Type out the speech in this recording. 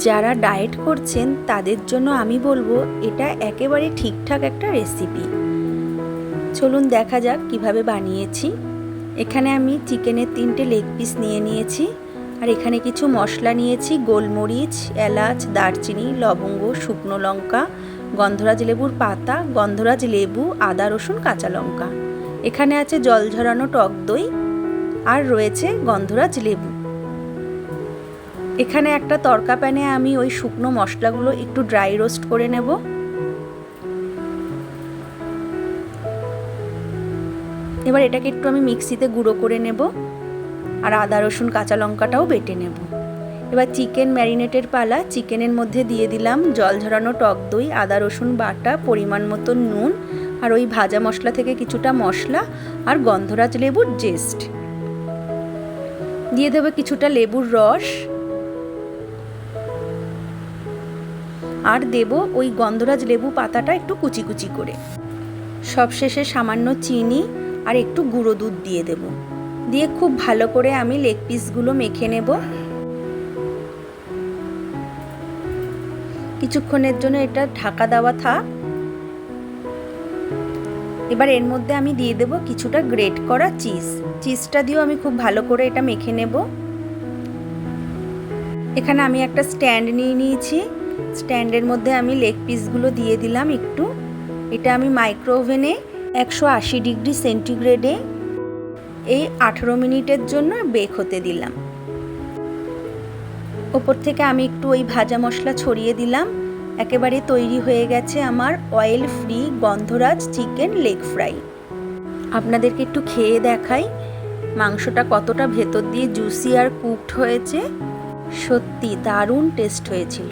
যারা ডায়েট করছেন তাদের জন্য আমি বলবো এটা একেবারে ঠিকঠাক একটা রেসিপি। চলুন দেখা যাক কিভাবে বানিয়েছি। এখানে আমি চিকেনের 3টে লেগ পিস নিয়ে নিয়েছি, আর এখানে কিছু মশলা নিয়েছি, গোলমরিচ, এলাচ, দারচিনি, লবঙ্গ, শুকনো লঙ্কা, গন্ধরাজ লেবুর পাতা, গন্ধরাজ লেবু, আদা রসুন, কাঁচা লঙ্কা। এখানে আছে জল ঝরানো টক দই, আর রয়েছে গন্ধরাজ লেবু। এখানে একটা তড়কা প্যানে আমি ওই শুকনো মশলাগুলো একটু ড্রাই রোস্ট করে নেব। এবার এটাকে একটু আমি মিক্সিতে গুঁড়ো করে নেব, আর আদা রসুন কাঁচা লঙ্কাটাও বেটে নেব। এবার চিকেন ম্যারিনেটের পালা। চিকেনের মধ্যে দিয়ে দিলাম জল ঝরানো টক দই, আদা রসুন বাটা, পরিমাণ মতো নুন, আর ওই ভাজা মশলা থেকে কিছুটা মশলা, আর গন্ধরাজ লেবুর জেস্ট দিয়ে দেবো, কিছুটা লেবুর রস, আর দেব ওই গন্ধরাজ লেবু পাতাটা একটু কুচি কুচি করে। সবশেষে সামান্য চিনি আর একটু গুঁড়ো দুধ দিয়ে দেব। দিয়ে খুব ভালো করে আমি লেগ পিসগুলো মেখে নেব। কিছুক্ষণের জন্য এটা ঢাকা দেওয়া থাক। এবার এর মধ্যে আমি দিয়ে দেব কিছুটা গ্রেট করা চিজটা দিয়েও আমি খুব ভালো করে এটা মেখে নেব। এখানে আমি একটা স্ট্যান্ড নিয়ে নিয়েছি, স্ট্যান্ডের মধ্যে আমি লেগ পিসগুলো দিয়ে দিলাম একটু। এটা আমি মাইক্রো ওভেনে 180 ডিগ্রি সেন্টিগ্রেডে এই 18 মিনিটের জন্য বেক হতে দিলাম। ওপর থেকে আমি একটু ওই ভাজা মশলা ছড়িয়ে দিলাম। একেবারে তৈরি হয়ে গেছে আমার অয়েল ফ্রি গন্ধরাজ চিকেন লেগ ফ্রাই। আপনাদেরকে একটু খেয়ে দেখাই মাংসটা কতটা ভেতর দিয়ে জুসি আর কুকড হয়েছে। সত্যি দারুণ টেস্ট হয়েছিল।